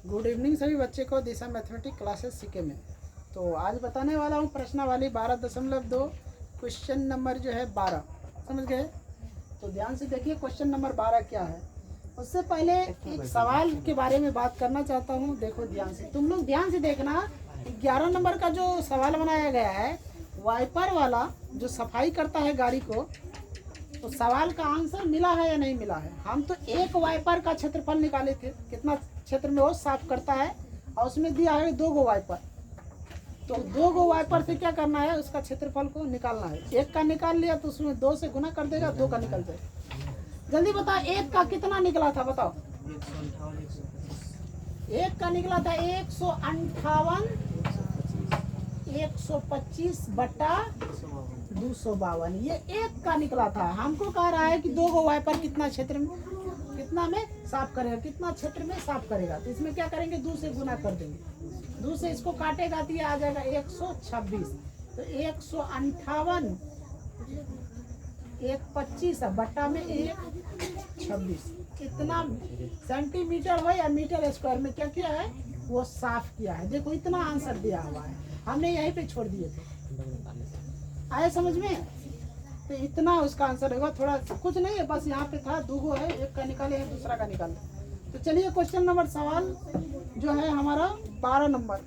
Good evening सभी बच्चे को दिशा मैथमेटिक्स क्लासेस सीखे में। तो आज बताने वाला हूँ प्रश्नावली 12.2 क्वेश्चन नंबर जो है 12। समझ गए? तो ध्यान से देखिए क्वेश्चन नंबर 12 क्या है। उससे पहले एक सवाल के बारे में बात करना चाहता हूँ। देखो ध्यान से, तुम लोग ध्यान से देखना। 11 नंबर का जो सवाल बनाया गया है वाइपर वाला, जो सफाई करता है गाड़ी को, तो सवाल का आंसर मिला है या नहीं मिला है। हम तो एक वाइपर का क्षेत्रफल निकाले थे, कितना क्षेत्र में वो साफ करता है, और उसमें दिया है 2 गो वाइपर। तो 2 गो वाइपर से क्या करना है, उसका क्षेत्रफल को निकालना है। एक का निकाल लिया तो उसमें 2 से गुना कर देगा, 2 का निकल जाएगा। जल्दी बताओ, एक का कितना निकला था, बताओ। एक का निकला था 158 125 बटा 252। ये एक का निकला था। हमको कह रहा है कि 2 गो वाइपर कितना क्षेत्र में, कितना में साफ करेगा, कितना क्षेत्र में साफ करेगा। तो इसमें क्या करेंगे, 2 से गुना कर देंगे। 2 से इसको काटेगा तो ये आ जाएगा 126। तो 158 125 बट्टा में 126, इतना सेंटीमीटर हो या मीटर स्क्वायर में क्या किया है, वो साफ किया है। देखो इतना आंसर दिया हुआ है, हमने यहीं पे छोड़ दिए थे। आए समझ में? तो इतना उसका आंसर होगा। थोड़ा कुछ नहीं है, बस यहाँ पे था 2 गो है, एक का निकाले है, दूसरा का निकाले। तो चलिए क्वेश्चन नंबर सवाल जो है हमारा 12 नंबर।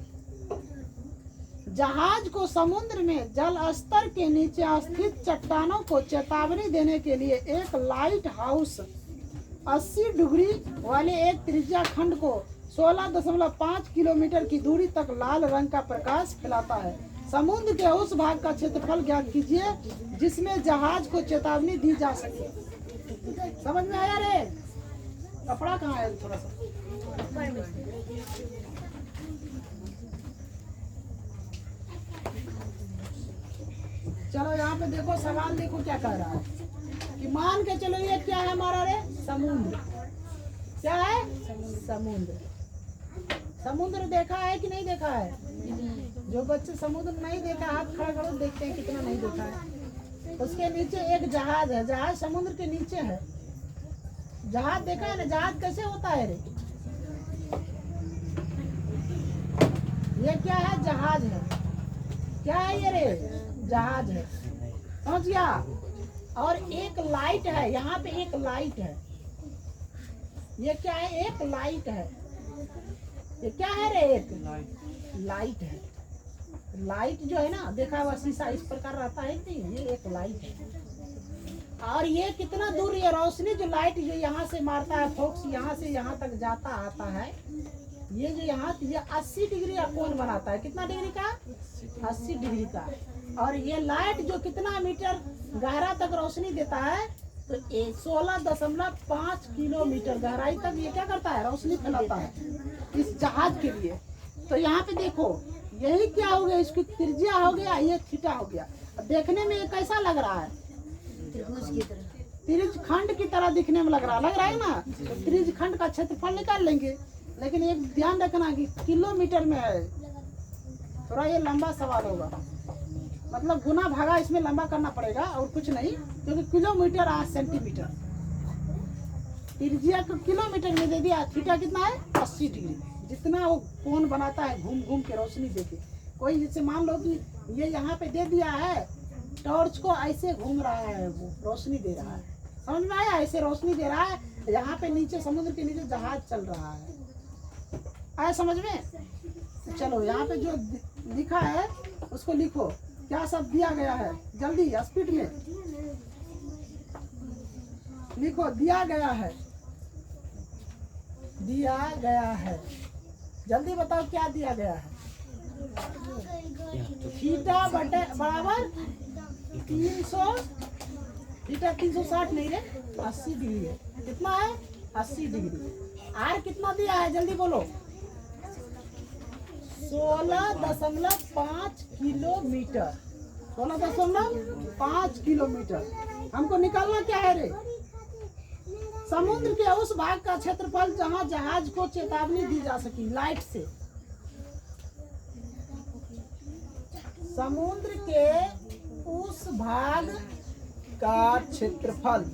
जहाज को समुद्र में जल स्तर के नीचे स्थित चट्टानों को चेतावनी देने के लिए एक लाइट हाउस 80 डिग्री वाले एक त्रिज्या खंड को 16.5 किलोमीटर की दूरी तक लाल रंग का प्रकाश फैलाता है। समुद्र के उस भाग का क्षेत्रफल ज्ञात कीजिए जिसमें जहाज को चेतावनी दी जा सके। समझ में आया रे? कपड़ा कहाँ है? थोड़ा सा चलो यहाँ पे देखो, सवाल देखो क्या कह रहा है कि मान के चलो ये क्या है हमारा रे, समुद्र। क्या है? समुद्र। समुद्र देखा है कि नहीं देखा है? जो बच्चे समुद्र नहीं देखा, हाथ खड़ा करो, देखते हैं कितना नहीं देखा है। उसके नीचे एक जहाज है, जहाज समुद्र के नीचे है। जहाज देखा है ना, जहाज कैसे होता है रे? ये क्या है? जहाज है। क्या है ये रे? जहाज है। समझ गया? और एक लाइट है, यहाँ पे एक लाइट है। ये क्या है? एक लाइट है। ये क्या है रे? एक लाइट है। लाइट जो है ना, देखा हुआ शीशा इस प्रकार रहता है कि नहीं, ये एक लाइट है। और ये कितना दूर, ये रोशनी जो लाइट जो यहाँ से मारता है, फोक्स यहाँ से यहाँ तक जाता आता है, ये जो यहाँ ये 80 डिग्री का कोण बनाता है। कितना डिग्री का? 80 डिग्री का। और ये लाइट जो कितना मीटर गहरा तक रोशनी देता है, तो 16.5 किलोमीटर गहराई तक ये क्या करता है, रोशनी फैलाता है इस जहाज के लिए। तो यहाँ पे देखो, यही क्या हो गया, इसकी त्रिज्या हो गया, ये थीटा हो गया। अब देखने में ये कैसा लग रहा है? त्रिभुज की तरह, त्रिज खंड की तरह दिखने में लग रहा है ना। तो त्रिज खंड का क्षेत्रफल निकाल लेंगे, लेकिन एक ध्यान रखना कि किलोमीटर में है। थोड़ा ये लंबा सवाल होगा, मतलब गुना भागा इसमें लंबा करना पड़ेगा और कुछ नहीं, क्योंकि किलोमीटर 8 सेंटीमीटर। त्रिज्या को किलोमीटर में दे दिया। थीटा कितना है? 80 डिग्री। जितना वो कोण बनाता है घूम घूम के रोशनी देके। कोई जैसे मान लो कि ये यहाँ पे दे दिया है, टॉर्च को ऐसे घूम रहा है, वो रोशनी दे रहा है। समझ में आया? ऐसे रोशनी दे रहा है। यहाँ पे नीचे समुद्र के नीचे जहाज चल रहा है। आया समझ में? चलो यहाँ पे जो लिखा है उसको लिखो, क्या सब दिया गया है, जल्दी स्पीड में लिखो। दिया गया है, दिया गया है, जल्दी बताओ क्या दिया गया है। थीटा बटे बराबर 300, थीटा 360 नहीं रे, 80 डिग्री है। कितना है? 80 डिग्री। आर कितना दिया है, जल्दी बोलो। 16.5 किलोमीटर। 16.5 किलोमीटर। हमको निकालना क्या है रे? समुद्र के उस भाग का क्षेत्रफल जहां जहाज को चेतावनी दी जा सकी लाइट से। समुद्र के उस भाग का क्षेत्रफल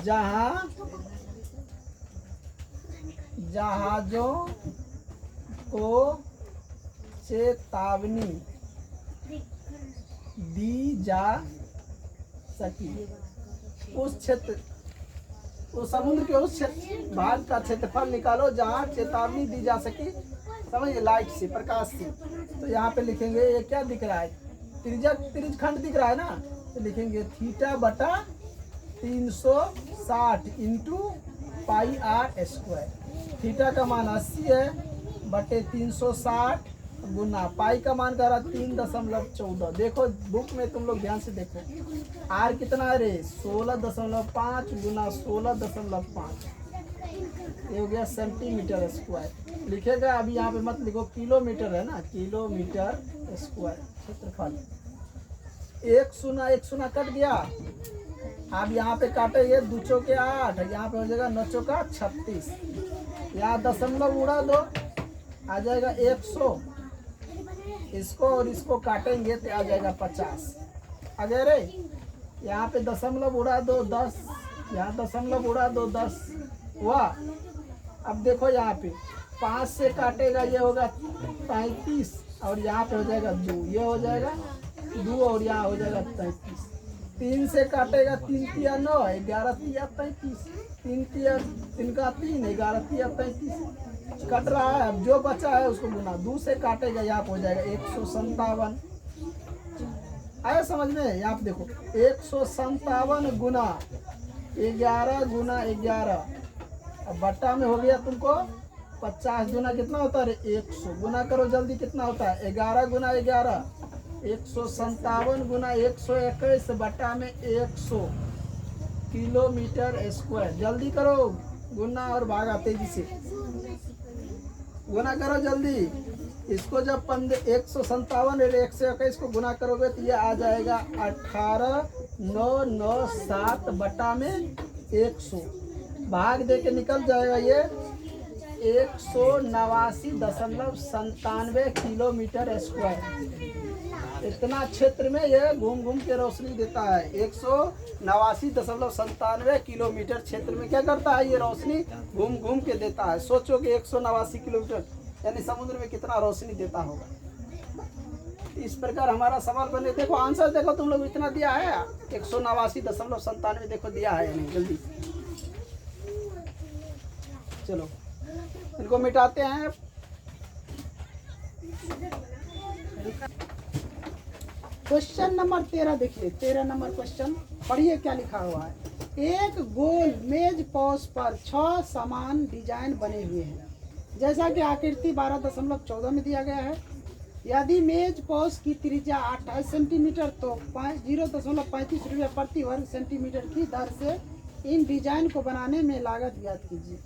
जहां जहाजों को चेतावनी दी जा सकी। उस क्षेत्र, उस समुद्र के उस क्षेत्र भाग का क्षेत्रफल निकालो जहाँ चेतावनी दी जा सके, समझिए, लाइट से, प्रकाश से। तो यहाँ पे लिखेंगे, ये क्या दिख रहा है, त्रिज्य खंड दिख रहा है ना, तो लिखेंगे थीटा बटा 360 into pi r square. Theta का मान 80 है बटे 360 गुना पाई का मान कर रहा 3.14। देखो बुक में तुम लोग ध्यान से देखो, आर कितना है रे, 16.5 गुना 16.5, ये हो गया सेंटीमीटर स्क्वायर। लिखेगा अभी यहाँ पे मत लिखो, किलोमीटर है ना, किलोमीटर स्क्वायर क्षेत्रफल। एक शून्य कट गया। अब यहाँ पे काटेंगे 2 चौके 8, यहाँ पे हो जाएगा 9 चौका 36, यहाँ दशमलव उड़ा दो, आ जाएगा 100। इसको और इसको काटेंगे तो आ जाएगा 50। अगर यहाँ पे दशमलव उड़ा दो 10, यहाँ दशमलव उड़ा दो 10 हुआ। अब देखो यहाँ पे 5 से काटेगा, ये होगा 35 और यहाँ पे हो जाएगा 2, ये हो जाएगा 2 और यहाँ हो जाएगा 33। 3 से काटेगा 3 तिया 9, 11 तिया 33, 3 तिया 3 का 3, 11 तिया 33 कट रहा है। अब जो बचा है उसको गुना 2 से काटेगा, यहाँ पे हो जाएगा 157। आया समझ में? यहाँ पे देखो 157 गुना 11 गुना 11, अब बट्टा में हो गया तुमको 50 गुना कितना होता है, 100 गुना करो जल्दी, कितना होता है 11 गुना 11, 157 गुना 121 बट्टा में 100 किलोमीटर स्क्वायर। जल्दी करो, गुना और भागा तेजी से गुना करो जल्दी। इसको जब 157 और 121 को गुना करोगे तो ये आ जाएगा 18,997 बटा में 100, भाग दे के निकल जाएगा ये 189.97 किलोमीटर स्क्वायर। इतना क्षेत्र में ये घूम घूम के रोशनी देता है। 189.97 किलोमीटर क्षेत्र में क्या करता है, ये रोशनी घूम घूम के देता है। सोचो कि 189 किलोमीटर यानी समुद्र में कितना रोशनी देता होगा। इस प्रकार हमारा सवाल बने। देखो आंसर देखो, तुम लोग इतना दिया है 189.97 देखो दिया है या नहीं, जल्दी चलो इनको मिटाते हैं। क्वेश्चन नंबर 13 देखिए, 13 नंबर क्वेश्चन पढ़िए क्या लिखा हुआ है। एक गोल मेज पोस्ट पर 6 समान डिजाइन बने हुए हैं, जैसा कि आकृति 12.14 में दिया गया है। यदि मेज पोस्ट की त्रिज्या 28 सेंटीमीटर तो 0.35 रुपये प्रति वर्ग सेंटीमीटर की दर से इन डिजाइन को बनाने में लागत ज्ञात कीजिए।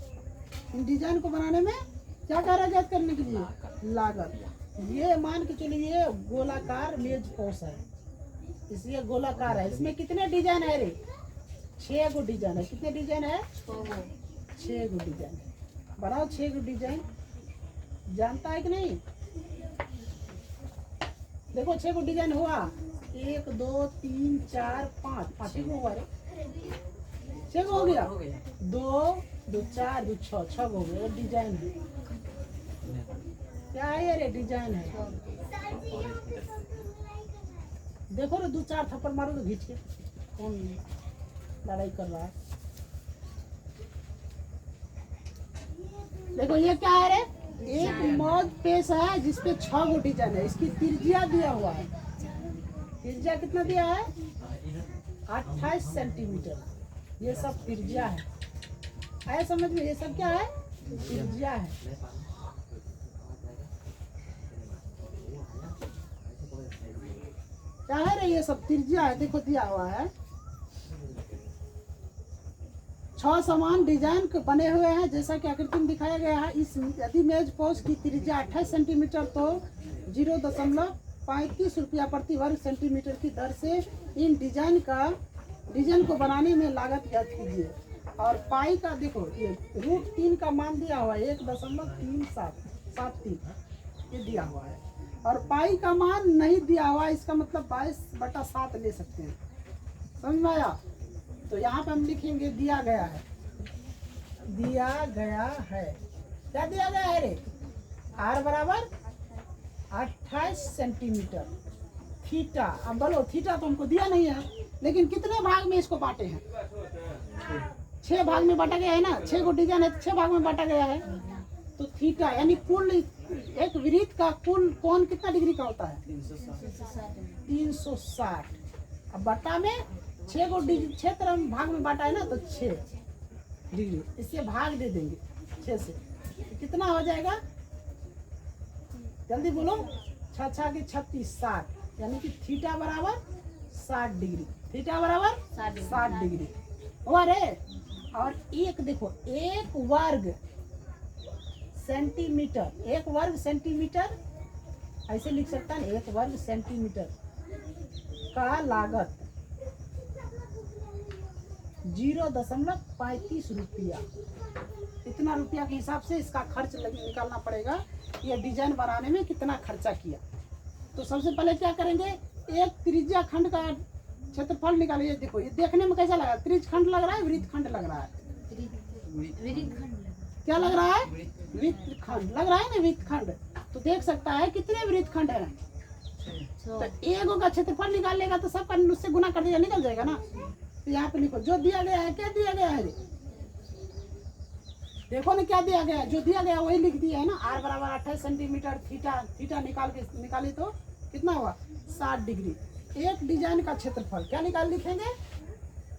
इन डिजाइन को बनाने में क्या कह रहा है ज्ञात करने के लिए, लागत। ये मान के चलिए गोलाकार मेज पोस्ट है, इसलिए गोलाकार है। इसमें कितने डिजाइन है रे, 6 गो डिजाइन है। कितने डिजाइन है, 6 गो डिजाइन है। बनाओ 6 गो डिजाइन, जानता है कि नहीं। देखो 6 गो डिजाइन हुआ, 1 2 3 4 5, 5 गो हुआ रे, 6 गो हो गया। 2 2 4 2 6, 6 गो हो गया डिजाइन है। क्या है ये रे, डिजाइन है। देखो रे 2-4 थप्पड़ मारो तो घींच के, कौन लड़ाई कर रहा है। देखो ये क्या है रे, एक मौज पेश है जिसपे 6 गो डिजाइन है। इसकी त्रिज्या दिया हुआ है, त्रिज्या कितना दिया है, 28 सेंटीमीटर। ये सब त्रिज्या है, आया समझ में। ये सब क्या है, त्रिज्या है। क्या है रे, ये सब त्रिज्या है। देखो दिया हुआ है 6 समान डिजाइन बने हुए हैं, जैसा कि आकृति में दिखाया गया है। इस यदि मेज पोस्ट की त्रिज्या 28 सेंटीमीटर तो 0.35 रुपया प्रति वर्ग सेंटीमीटर की दर से इन डिजाइन को बनाने में लागत ज्ञात कीजिए। और पाई का देखो, ये √3 का मान दिया हुआ है, 1.3773 ये दिया हुआ है। और पाई का मान नहीं दिया हुआ, इसका मतलब 22/7 ले सकते हैं। समझ में आया। तो यहाँ पे हम लिखेंगे दिया गया है, दिया गया है। क्या दिया गया है रे? आर बराबर 28 सेंटीमीटर। थीटा, अब बोलो थीटा तो हमको दिया नहीं है, लेकिन कितने भाग में इसको बांटे हैं? 6 भाग में बांटा गया है ना। 6 को डिजाइन है, 6 भाग में बांटा गया है। तो थीटा यानी कुल एक वृत्त का कुल कोण कितना डिग्री का होता है? 360। अब बटा में 6 को 6 तरह भाग में बांटा है ना, तो 6 डिग्री, इससे भाग दे देंगे 6 से, तो कितना हो जाएगा? जल्दी बोलो। 6 6 के 36, 60, यानी कि थीटा बराबर 60 डिग्री। थीटा बराबर 60 डिग्री हुआ रे। और एक देखो, एक वर्ग सेंटीमीटर, एक वर्ग सेंटीमीटर ऐसे लिख सकता है, एक वर्ग सेंटीमीटर का लागत 0.35 रुपया। इतना रुपया के हिसाब से इसका खर्च निकालना पड़ेगा, ये डिजाइन बनाने में कितना खर्चा किया। तो सबसे पहले क्या करेंगे, एक त्रिज्या खंड का क्षेत्रफल निकालिए। देखो ये देखने में कैसा लगा? त्रिज्य खंड लग रहा है, वृत्त खंड लग रहा है? क्या लग रहा है? वृत्त खंड लग रहा है ना, वृत्त खंड। तो देख सकता है कितने वृत्त खंड है। तो एक का क्षेत्रफल निकाल लेगा तो सबका उससे गुना कर देगा, निकल जाएगा ना। तो यहाँ पे लिखो जो दिया गया है। क्या दिया गया है? देखो ना क्या दिया गया है, जो दिया गया वही लिख दिया है ना। आर बराबर 28 सेंटीमीटर। थीटा निकाली तो कितना हुआ? 60 डिग्री। एक डिजाइन का क्षेत्रफल क्या लिखेंगे?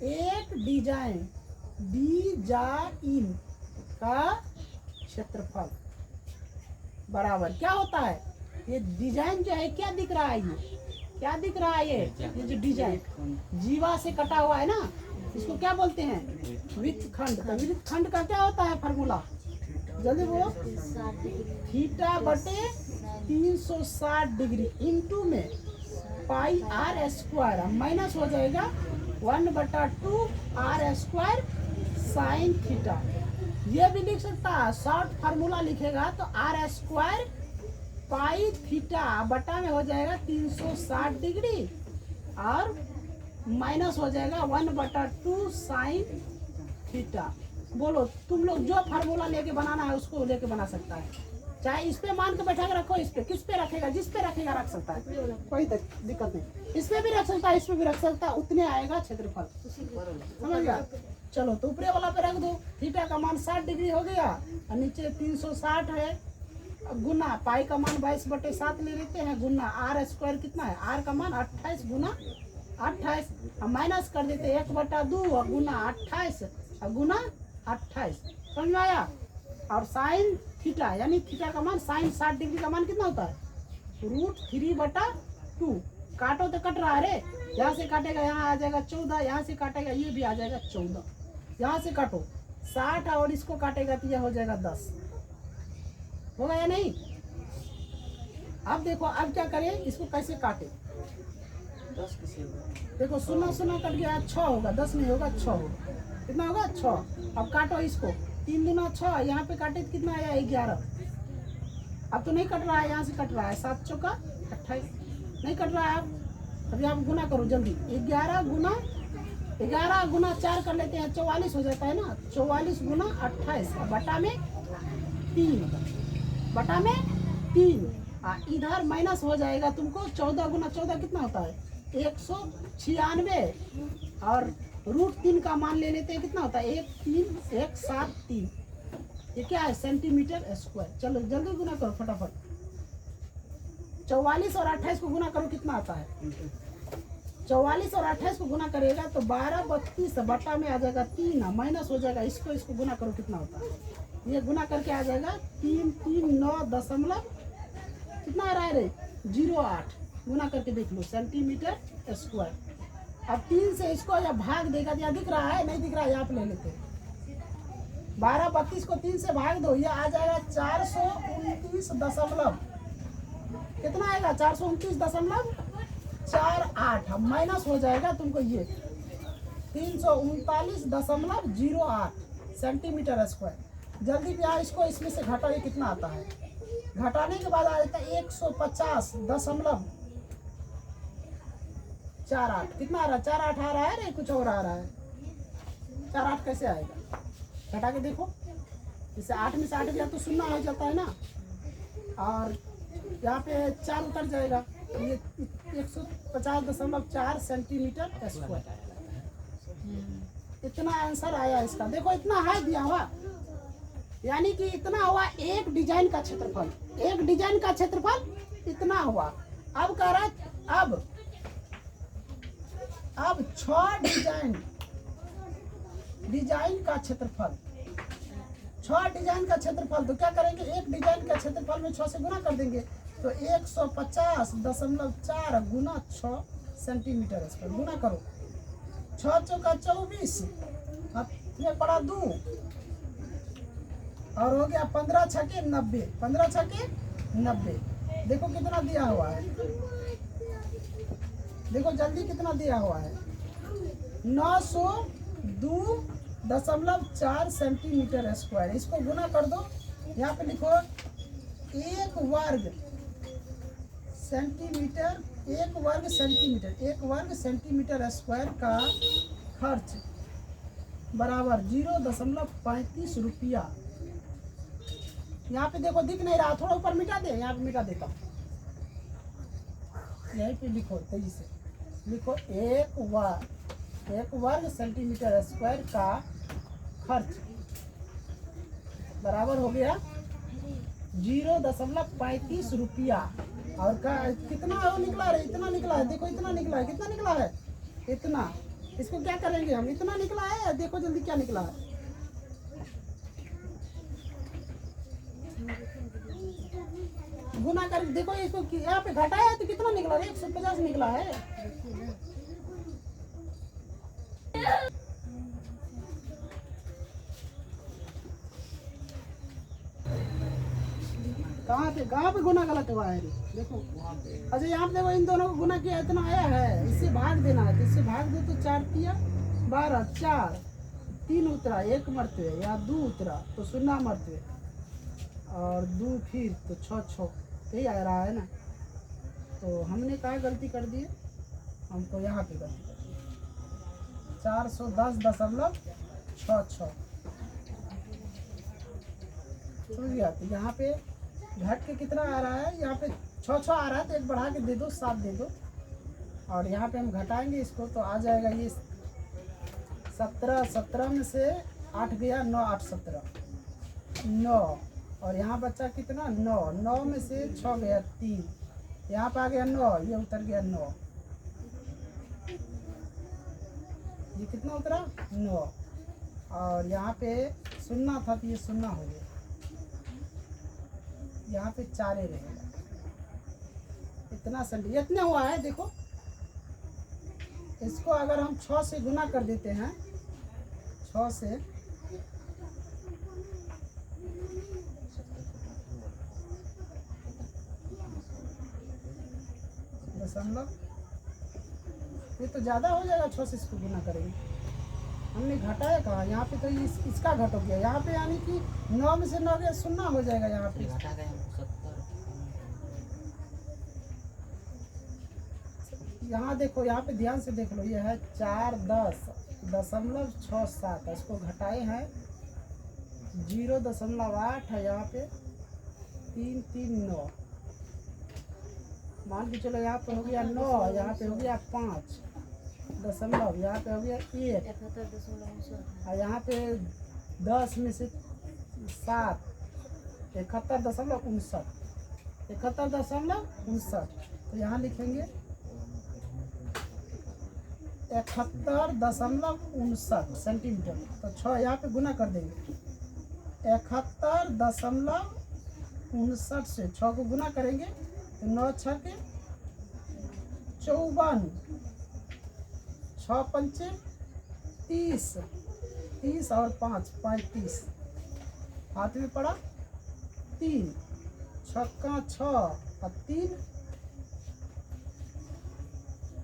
एक डिजाइन का क्षेत्रफल बराबर क्या होता है? ये डिजाइन जो है क्या दिख रहा है? ये क्या दिख रहा है? ये जो डिजाइन जीवा से कटा हुआ है ना, इसको क्या बोलते हैं? वृत्त खंड। तो वृत्त खंड का क्या होता है फॉर्मूला? जल्दी बोलो। थीटा बटे 360 डिग्री इंटू में पाई आर स्क्वायर, माइनस हो जाएगा 1/2 आर स्क्वायर साइन थीटा। ये भी लिख सकता है, शॉर्ट फार्मूला लिखेगा तो आर स्क्वायर पाई थीटा बटा में हो जाएगा 360 डिग्री और माइनस हो जाएगा 1/2 साइन थीटा। बोलो तुम लोग जो फार्मूला लेके बनाना है उसको लेके बना सकता है। चाहे इस पे मान के बैठा के रखो, इस पे किस पे रखेगा? जिस पे रखेगा रख सकता है, कोई दिक्कत नहीं। इस पे भी रख सकता है, इस पे भी रख सकता है, उतने आएगा क्षेत्रफल। समझ गया? चलो तो ऊपरे वाला पे रख दो। थीटा का मान 60 डिग्री हो गया और नीचे 360 है, गुना पाई का मान 22/7 ले लेते हैं, गुना आर स्क्वायर कितना है? आर का मान 28 गुना 28, हम माइनस कर देते 1/2 और गुना 28 और गुना 28। समझ में आया? और साइन थीटा यानी थीटा का मान साइन 60 डिग्री का मान कितना होता है? √3/2। काटो तो कट रहा है रे, यहाँ से काटेगा यहाँ आ जाएगा 14, यहाँ से काटेगा ये भी आ जाएगा 14, यहाँ से काटो 60 और इसको काटेगा तो यह हो जाएगा 10। होगा या नहीं? अब देखो अब क्या करें, इसको कैसे काटे? 10 देखो 0 कट गया, 6 होगा, 10 नहीं होगा, 6 होगा। कितना होगा? 6। अब काटो इसको, 3 दूना 6, यहाँ पे काटे तो कितना आया? 11। अब तो नहीं कट रहा है, यहाँ से कट रहा है, 7 चौका 28, नहीं कट रहा है। अभी आप गुना करो जल्दी, 11 गुना 4 कर लेते हैं, 44 हो जाता है ना। 44 गुना 28 बटा में 3 इधर माइनस हो जाएगा तुमको। 14 गुना 14 कितना होता है? 196 और √3 का मान ले लेते हैं, कितना होता है? 13173। ये क्या है? Centimetre square. चलो जल्दी गुना करो फटाफट। 44 और 28 को गुना करो, कितना आता है? 44 और 28 को गुना करेगा तो 1232 बटा में आ जाएगा 3, माइनस हो जाएगा, इसको गुना करो, कितना होता है? ये गुना करके आ जाएगा 339 दशमलव कितना आ रहा है रे? 08। गुना करके देख लो, सेंटीमीटर स्क्वायर। अब 3 से इसको या भाग देगा, या दिख रहा है? नहीं दिख रहा है, यहाँ पे ले लेते हैं। 1232 को 3 से भाग दो, ये आ जाएगा 429 दशमलव कितना आएगा? 429.48। अब माइनस हो जाएगा तुमको ये 339.08 सेंटीमीटर स्क्वायर। जल्दी भी यहाँ इसको इसमें से घटाओ, ये कितना आता है? घटाने के बाद आ जाता है 150.48। कितना आ रहा है? 48 आ रहा है रे, कुछ और आ रहा है? 48 कैसे आएगा? घटा के देखो, जैसे 8 में से 8 गया तो 0 हो जाता है ना, और यहाँ पे 4 उतर जाएगा, तो ये 150.4 सेंटीमीटर स्क्वायर। इतना आंसर आया इसका। देखो इतना है दिया हुआ, यानी कि इतना हुआ एक डिजाइन का क्षेत्रफल। एक डिजाइन का क्षेत्रफल इतना हुआ। अब कह रहा है अब 6 डिजाइन का क्षेत्रफल, 6 डिजाइन का क्षेत्रफल। तो क्या करेंगे, एक डिजाइन का क्षेत्रफल में 6 से गुना कर देंगे, तो 150.4 गुना 6 सेंटीमीटर स्क्वायर। गुना करो, 6 चौका 24, में पड़ा 2, और हो गया 15 छके 90, 15 छके 90। देखो कितना दिया हुआ है, देखो जल्दी कितना दिया हुआ है, 902.4 सेंटीमीटर स्क्वायर। इसको गुना कर दो, यहाँ पे लिखो 1 वर्ग सेंटीमीटर, 1 वर्ग सेंटीमीटर, 1 वर्ग सेंटीमीटर स्क्वायर का खर्च बराबर 0.35 रुपया। यहाँ पे देखो दिख नहीं रहा, थोड़ा ऊपर मिटा दे, यहाँ पे मिटा देता हूँ, यहीं पे लिखो, तेजी से लिखो, 1 वर्ग सेंटीमीटर स्क्वायर का खर्च बराबर हो गया 0.35 रुपया। और का कितना वो निकला है, इतना निकला है, देखो इतना निकला है, कितना निकला है, इतना। इसको क्या करेंगे हम, इतना निकला है, देखो जल्दी क्या निकला है, गुना कर देखो इसको, यहाँ पे घटाया है तो कितना निकला है, 150 निकला है। कहाँ पे गुना गलत हुआ है, देखो। अच्छा यहाँ पे देखो, इन दोनों को गुना किया, इतना आया है, इससे भाग देना है, तो इससे भाग दो, तो 4 तिया 12, 4 3 उतरा 1 मरते, या 2 उतरा तो 0 मरते, और 2 फिर तो 6 6, यही आ रहा है ना। तो हमने कहा गलती कर दी, हमको यहाँ पे गलती कर दी, 410.66 समझ गया। तो यहाँ पे घट के कितना आ रहा है, यहाँ पे 6 6 आ रहा है, तो एक बढ़ा के दे दो, 7 दे दो, और यहाँ पे हम घटाएंगे इसको, तो आ जाएगा ये 17, 17 में से 8 गया, 9 8 17 9, और यहाँ बच्चा कितना 9, 9 में से 6 गया 3, यहाँ पे आ गया 9, ये उतर गया 9, ये कितना उतरा 9, और यहाँ पे 0 था तो ये 0 हो गया, यहाँ पे 4 रहेगा, इतना सेंटीमीटर, इतने हुआ है। देखो इसको अगर हम 6 से गुना कर देते हैं, 6 से, दशमलव, ये तो ज़्यादा हो जाएगा, 6 से इसको गुना करेंगे, हमने घटाया कहाँ, यहाँ पे तो इसका घट हो गया, यहाँ पे यानी कि 9 में से 9 गया 0 हो जाएगा, यहाँ पे घटा गए 70। यहाँ देखो, यहाँ पे ध्यान से देख लो, ये है 410.67, इसको घटाए हैं 0.8 है, यहाँ पे 339, मान के चलो, यहाँ पे हो गया 9, यहाँ पे हो गया 5 दशमलव, यहाँ पे हो गया 1, और यहाँ पे 10 में से 7, 71.59, 71.59, तो यहाँ लिखेंगे 71.59 सेंटीमीटर। तो 6 यहाँ पे गुना कर देंगे, 71.59 से 6 को गुना करेंगे, तो 9 6 के 54, 6 पंचे 30, 30 और 5 35, हाथ में पड़ा 3, छक्का 6 और 3,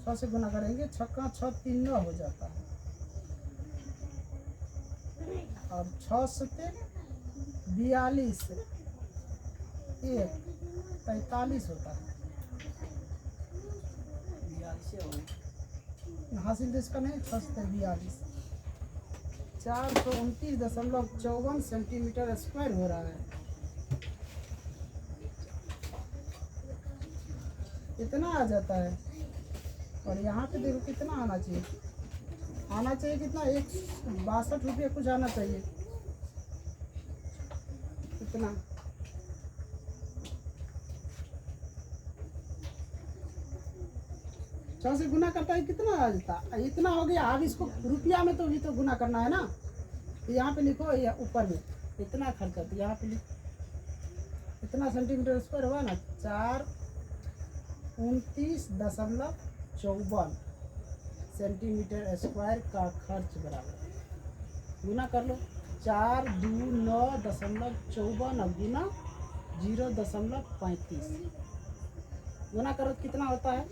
6 से गुना करेंगे, छक्का 6 3 9 हो जाता है, और 6 सते 42, 1 43 होता है, हासिल तो इसका नहीं, 6 सते 42, 429.54 सेंटीमीटर स्क्वायर हो रहा है। इतना आ जाता है। और यहाँ पे देखो कितना आना चाहिए, कितना 162 रुपये कुछ आना चाहिए। इतना 6 से गुना करता है कितना आ जाता, इतना हो गया। अब इसको रुपया में तो भी तो गुना करना है ना। तो यहाँ पे लिखो, या ऊपर में इतना खर्चा, तो यहाँ पे लिखो इतना सेंटीमीटर स्क्वायर हुआ ना, 429.54 सेंटीमीटर स्क्वायर का खर्च बराबर। गुना कर लो, 429.54 अब गुना 0.35 गुना करो कितना होता है।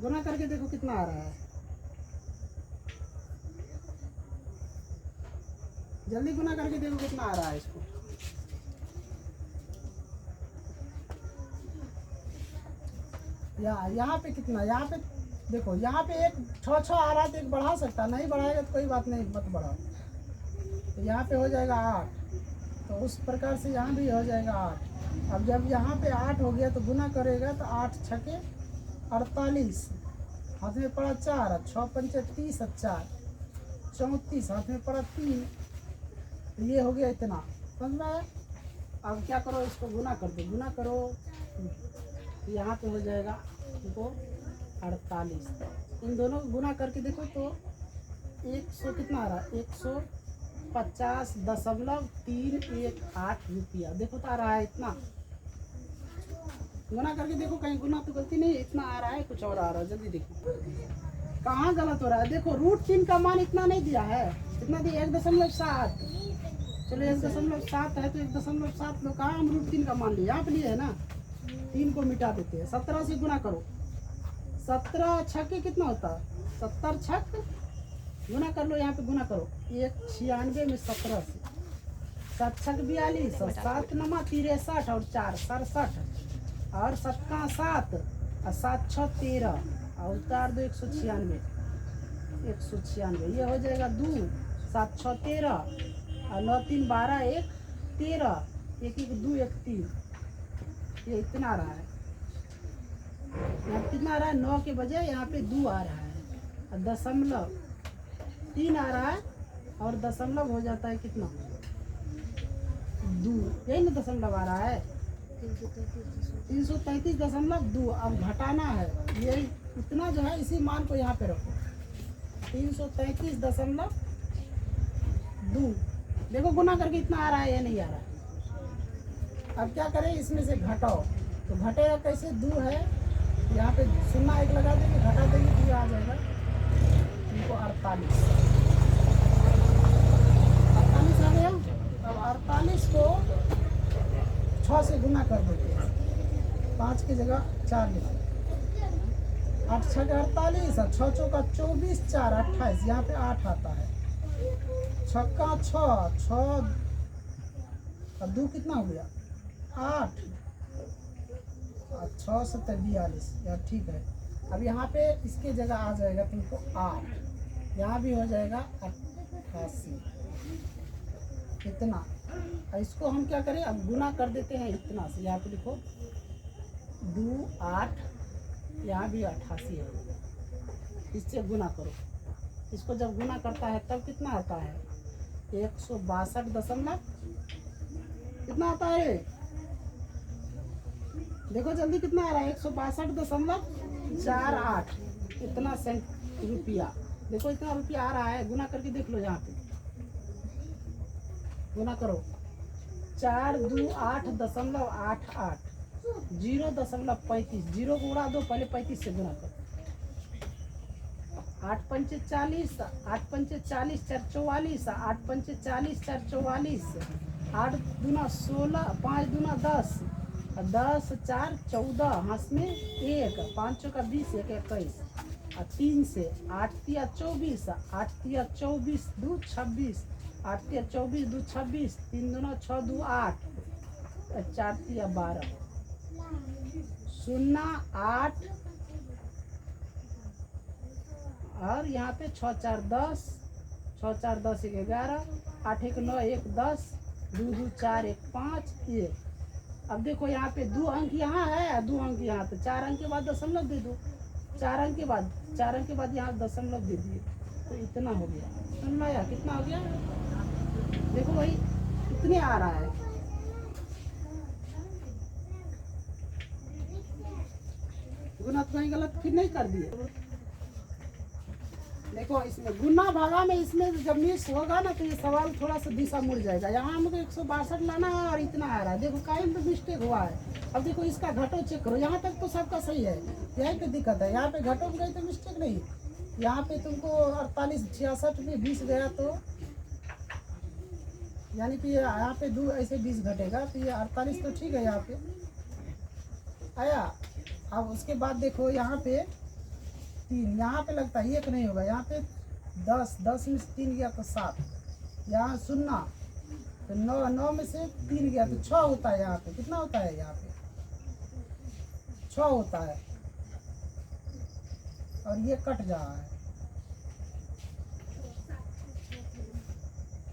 गुना करके देखो कितना आ रहा है, जल्दी गुना करके देखो कितना आ रहा है इसको। यहाँ पे कितना, यहाँ पे देखो, यहाँ पे एक 6 आ रहा है, तो एक बढ़ा सकता, नहीं बढ़ाएगा तो कोई बात नहीं, मत बढ़ाओ। तो यहाँ पे हो जाएगा 8, तो उस प्रकार से यहाँ भी हो जाएगा 8। अब जब यहाँ पे 8 हो गया तो गुना करेगा तो 8 छके 48, हाथ में पड़ा 4, 6 पंचे 30, 4 34, हाथ में पड़ा 3, तो ये हो गया इतना, समझ में आया। अब क्या करो, इसको गुना कर दो, गुना करो, यहाँ पे हो जाएगा देखो 48। इन दोनों को गुना करके देखो तो 100 कितना आ रहा है, 150.318 रुपया, देखो तो आ रहा है इतना। गुना करके देखो, कहीं गुना तो गलती नहीं, इतना आ रहा है, कुछ और आ रहा है, जल्दी देखो कहाँ गलत हो रहा है। देखो √3 का मान इतना नहीं दिया है, इतना दिया 1.7। चलो 1.7 है तो 1.7 लो, कहाँ हम √3 का मान लिया, यहाँ पे लिए है ना, 3 को मिटा देते हैं। 17 से गुना करो, 17 छक्के कितना होता है, 70 छक गुना कर लो, यहाँ पे गुना करो, 196 में 17 से 7 छक 42, 7 नमा 63 और 4 67, और 7 का 7 और 7 6 13, और उतार दो 196, 196 ये हो जाएगा 2, 7 6 13 और 9 3 12, 1 13, 1 1 2 1 3, ये इतना आ रहा है। यहाँ कितना आ रहा है, 9 के बजाय यहाँ पे 2 आ रहा है, और 0.3 आ रहा है, और दशमलव हो जाता है कितना 2, यही ना दशमलव आ रहा है, 333.2। अब घटाना है, ये इतना जो है इसी मान को यहाँ पे रखो, 333.2। देखो गुना करके इतना आ रहा है या नहीं आ रहा है। अब क्या करें, इसमें से घटाओ, तो घटेगा कैसे, 2 है, यहाँ पे 0 1 लगा देंगे, घटा देंगे तो ये आ जाएगा इनको 48 आ गया। अब 48 को 6 से गुना कर देते हैं, 5 की जगह 4 लिखो, 8 6 48, 6 चौका 24, 4 28, यहाँ पे 8 आता है, 6 का 6 और 2 कितना हो गया 8, 6 7 42, यार ठीक है। अब यहाँ पे इसके जगह आ जाएगा तुमको 8, यहाँ भी हो जाएगा 88 इतना। और इसको हम क्या करें, अब गुना कर देते हैं इतना से, यहाँ पे लिखो 2 8, यहाँ भी 88 है, इससे गुना करो। इसको जब गुना करता है तब कितना आता है, 162 कितना आता है, देखो जल्दी कितना आ रहा है, 162.48 इतना सेंट रुपया। देखो इतना रुपया आ रहा है, गुना करके देख लो, यहाँ पे गुना करो, 4 2 8.88, 0.35, 0 को उड़ा दो, पहले 35 से गुना करो, 8 पंचे 40, 8 पंचे 40 4 44, 8 पंचे 40 4 44, 8 दूना 16, 5 दूना 10, 10 4 14, हाथ में 1, 5 चौका 20, 1 21, और 3 से 8 तिया 24, 8 तिया 24 2 26, 8 तिया 24 2 26, 3 दूना 6 2 8, 4 तिया 12, 0 8, और यहाँ पे 6 4 10, 6 4 10 1 11, 8 1 9 1 10, 2 2 4 1 5 1। अब देखो यहाँ पे 2 अंक यहाँ है, 2 अंक यहाँ, तो 4 अंक के बाद दशमलव दे दो। 4 अंक के बाद यहाँ दशमलव दे दिए, तो इतना हो गया। समझ में आया कितना हो गया? देखो भाई इतने आ रहा है। गुना तो कहीं गलत फिर नहीं कर दिए। देखो इसमें गुना भागा में इसमें जब मिस होगा ना तो ये सवाल थोड़ा सा दिशा मुड़ जाएगा। यहाँ हमको 162 लाना है और इतना आ रहा है। देखो कहीं तो मिस्टेक हुआ है। अब देखो इसका घटो चेक करो, यहाँ तक तो सबका सही है, यही तो दिक्कत है। यहाँ पे घटो में गई तो मिस्टेक नहीं, यहाँ पे तुमको 48 66 में 20 गया, तो यानी कि यहाँ पे 2 ऐसे 20 घटेगा, तो ये 48 तो ठीक है यहाँ पे आया। अब उसके बाद देखो यहाँ पे 3, यहाँ पे लगता है 1 नहीं होगा, यहाँ पे 10 में से 3 गया तो 7, यहाँ 0, तो 9 में से 3 गया तो 6 होता है। यहाँ पे कितना होता है? यहाँ पे 6 होता है, और ये कट जा रहा है।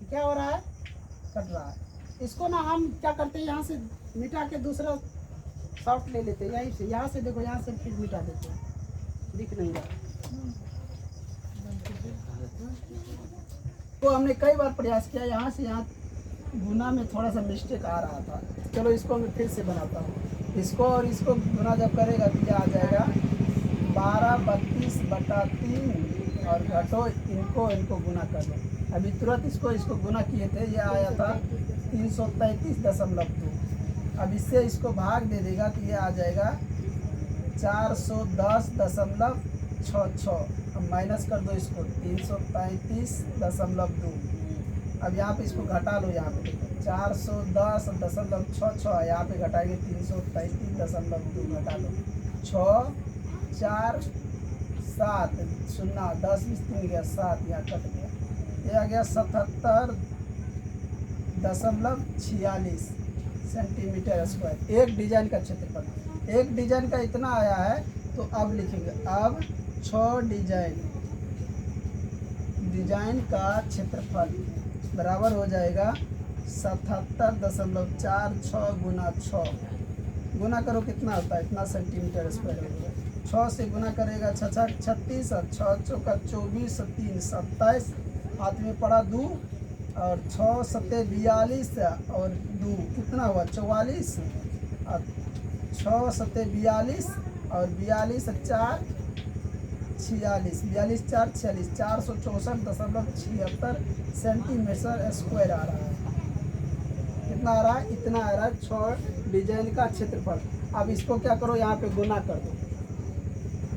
क्या हो रहा है? कट रहा है। इसको ना हम क्या करते हैं, यहाँ से मिटा के दूसरा शॉर्ट ले लेते हैं। यहीं से, यहाँ से देखो, यहाँ से फिर मिटा देते हैं, दिख नहीं रहा। तो हमने कई बार प्रयास किया, यहाँ से यहाँ गुना में थोड़ा सा मिस्टेक आ रहा था। चलो इसको मैं फिर से बनाता हूँ। इसको और इसको गुना जब करेगा तो ये आ जाएगा 12/32/3, और घटो इनको गुना कर लो। अभी तुरंत इसको गुना किए थे, ये आया था 333.2। अब इससे इसको भाग दे देगा तो ये आ जाएगा 410.66। अब माइनस कर दो इसको, 333.2। अब यहाँ पे इसको घटा लो, यहाँ पे 410.66, यहाँ पे घटाएंगे 333.2, घटा लो 6 4 7 0, 10 में 3 गया 7, यहाँ कट गया, ये आ गया 77.46 सेंटीमीटर स्क्वायर। एक डिजाइन का क्षेत्रफल, एक डिजाइन का इतना आया है। तो अब लिखेंगे, अब 6 डिजाइन का क्षेत्रफल बराबर हो जाएगा 77.46 गुना 6। गुना करो कितना होता है? इतना सेंटीमीटर स्क्वायर होगा। 6 से गुना करेगा 6 6 36, और 6 चौका 24, 3 27, हाथ में पड़ा 2, और 6 7 42, और 2 कितना हुआ? 44, और 6 7 42, और 42 4 46, 42 4 46, 464.76 सेंटीमीटर स्क्वायर आ रहा है। कितना आ रहा है? इतना आ रहा है 6 डिजाइन का क्षेत्रफल। अब इसको क्या करो, यहाँ पे गुना कर दो,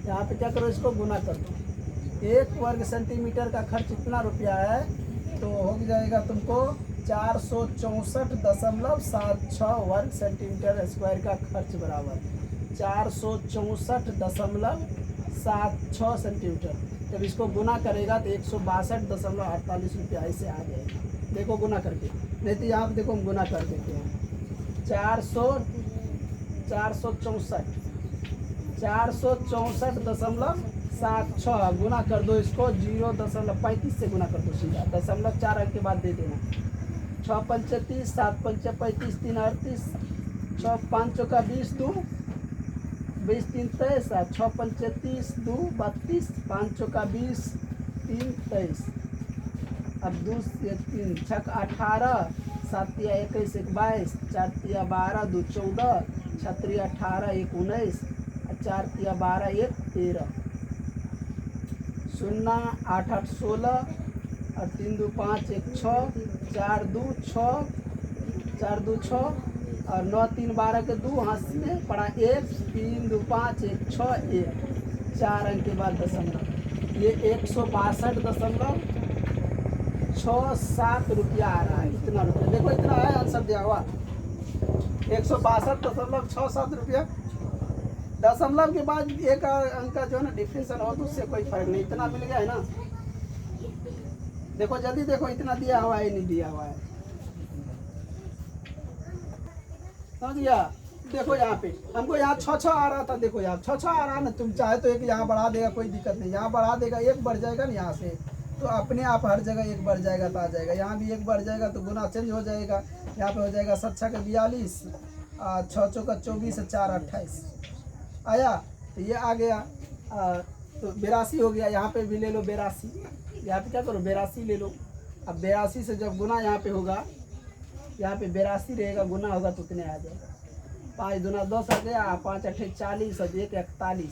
यहाँ पे क्या करो, इसको गुना कर दो। 1 वर्ग सेंटीमीटर का खर्च इतना रुपया है, तो हो जाएगा तुमको 464.76 वर्ग सेंटीमीटर स्क्वायर का खर्च बराबर 464.76 सेंटीमीटर। जब इसको गुना करेगा तो 162.48 रुपया ऐसे आ जाएगा। देखो गुना करके, नहीं तो यहाँ पे देखो हम गुना कर देते हैं। 464.76 गुना कर दो इसको 0.35 से गुना कर दो सीधा, 0.4 अंक के बाद दे देना। 6 पंचे 30, 7 पंचे 35, 3 38, 6 5 चौका 20, 2 20 3 23, 6 पंचे 30, 2 32, 5 चौका 20, 3 23। अब 2 से 3 6 18, 7 या 21 1 22, 4 या 12 2 14, 6 या 18 1 19, 4 या 12 1 13, 0 8 8 16, और 3 2 5 1 6, 4 2 6, 4 2 6, और 9 3 12 के 2 हाथ में पड़ा 1, 3 2 5 1 6 1, 4 अंक के बाद दशमलव, ये 162.67 रुपया आ रहा है। इतना रुपया देखो, इतना है आंसर दिया हुआ 162.67 रुपया। दशमलव के बाद एक अंक का जो है ना डिफरेंशियल हो तो उससे कोई फर्क नहीं, इतना मिल गया है ना। देखो जल्दी देखो, इतना दिया हुआ है नहीं दिया हुआ है, समझ गया? देखो यहाँ पे हमको यहाँ 6 आ रहा था, देखो यहाँ 6 आ रहा है ना। तुम चाहे तो एक यहाँ बढ़ा देगा, कोई दिक्कत नहीं, यहाँ बढ़ा देगा, एक बढ़ जाएगा ना यहाँ से, तो अपने आप हर जगह एक बढ़ जाएगा तो आ जाएगा। यहाँ भी एक बढ़ जाएगा तो गुना चेंज हो जाएगा। यहाँ पे हो जाएगा 7 छः का 42, 6 चौका 24, 4 28 आया। तो ये आ गया। तो 82 हो गया। यहाँ पे भी ले लो 82। यहाँ पे क्या करो 82 ले लो। अब 82 से जब गुना यहाँ पे होगा, यहाँ पे 82 रहेगा, गुना होगा तो कितने आ जाएगा? 5 दूना 10 आ गया, 5 8 40 और 1 41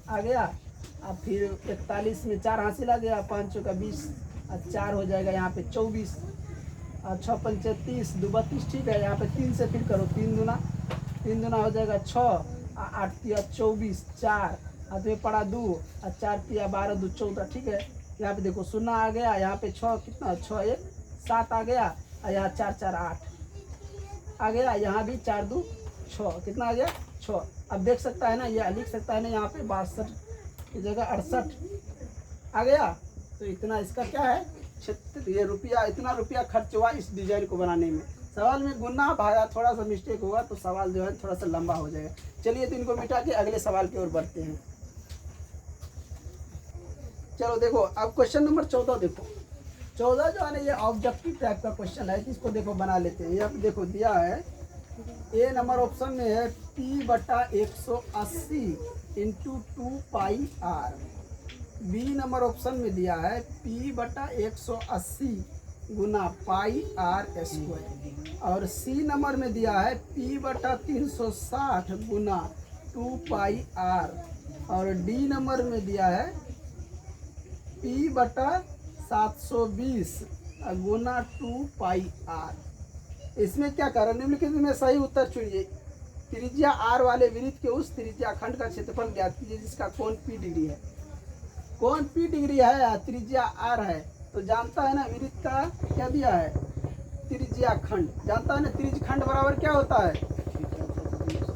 आ गया। अब फिर 41 में 4 हासिल आ गया, 5 चौका 20 और 4 हो जाएगा यहाँ पे 24 और 6 पंचे 30, 2 32 ठीक है। यहाँ पे 3 से फिर करो, 3 दूना हो जाएगा 6 और 8 तिया 24, 4 और तो पड़ा 2 और 4 तिया 12, 2 14 ठीक है। यहाँ पे देखो 0 आ गया, यहाँ पे 6 कितना 6 1 7 आ गया और यहाँ 4 4 8 आ गया। यहाँ भी 4 2 6 कितना आ गया 6। अब देख सकता है ना, ये लिख सकता है ना, यहाँ पे 62 की जगह 68 आ गया। तो इतना इसका क्या है 76। ये रुपया, इतना रुपया खर्च हुआ इस डिजाइन को बनाने में। सवाल में गुना भागा थोड़ा सा मिस्टेक होगा तो सवाल जो है थोड़ा सा लंबा हो जाएगा। चलिए तो इनको मिटा के अगले सवाल की ओर बढ़ते हैं। चलो देखो अब क्वेश्चन नंबर 14 देखो। 14 जो है ना ये ऑब्जेक्टिव टाइप का क्वेश्चन है, इसको देखो बना लेते हैं। यहाँ पे देखो दिया है ए नंबर ऑप्शन में है P/180 into 2 pi r. B number option में दिया है P/180 गुना पाई आर स्क्वायर। और सी नंबर में दिया है P/360 गुना 2 पाई आर। और डी नंबर में दिया है P/720 गुना 2 पाई आर। इसमें क्या करें, निम्नलिखित में सही उत्तर चुनिए। त्रिज्या आर वाले वृत्त के उस त्रिज्या खंड का क्षेत्रफल ज्ञात कीजिए जिसका कोण P डिग्री है। कोण P डिग्री है, त्रिज्या आर है, तो जानता है ना वृत्त का क्या दिया है त्रिज्या खंड। जानता है ना त्रिज्य खंड बराबर क्या होता है,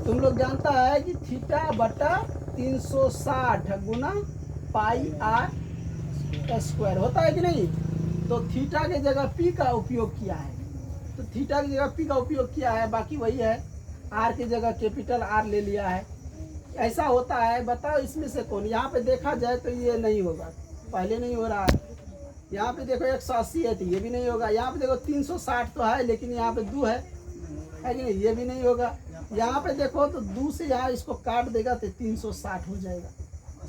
तुम लोग जानता है कि θ/360 गुना पाई आर स्क्वायर होता है कि नहीं। तो थीटा के जगह P का उपयोग किया है, तो थीटा की जगह P का उपयोग किया है, बाकी वही है। आर की जगह कैपिटल आर ले लिया है। ऐसा होता है, बताओ इसमें से कौन। यहाँ पे देखा जाए तो ये नहीं होगा, पहले नहीं हो रहा है। यहाँ पे देखो 180 है तो ये भी नहीं होगा। यहाँ पे देखो 360 तो है लेकिन यहाँ पे 2 है कि नहीं, ये भी नहीं होगा। यहाँ पे देखो तो 2 से यहाँ इसको काट देगा तो 360 हो जाएगा। तो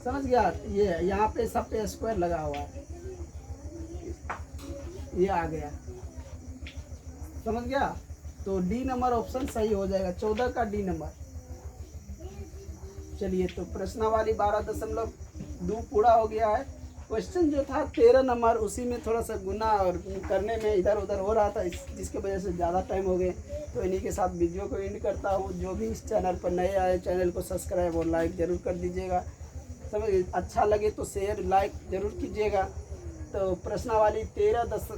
समझ गया, ये यहाँ पे सब पे स्क्वायर लगा हुआ है, ये आ गया, समझ गया। तो डी नंबर ऑप्शन सही हो जाएगा, 14 का डी नंबर। चलिए तो प्रश्नावली 12.2 पूरा हो गया है। क्वेश्चन जो था 13 नंबर, उसी में थोड़ा सा गुना और करने में इधर उधर हो रहा था, जिसके वजह से ज़्यादा टाइम हो गए। तो इन्हीं के साथ वीडियो को एंड करता हूँ। जो भी इस चैनल पर नए आए चैनल को सब्सक्राइब और लाइक ज़रूर कर दीजिएगा। समझ अच्छा लगे तो शेयर लाइक ज़रूर कीजिएगा। तो प्रश्नावली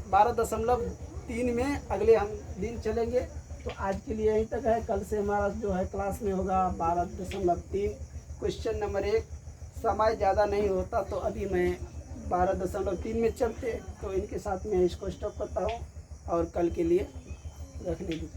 12.3 में अगले हम दिन चलेंगे। तो आज के लिए यहीं तक है। कल से हमारा जो है क्लास में होगा 12.3 क्वेश्चन नंबर 1। समय ज़्यादा नहीं होता तो अभी मैं 12.3 में चलते, तो इनके साथ मैं इसको स्टॉप करता हूँ और कल के लिए रखने दीजिए।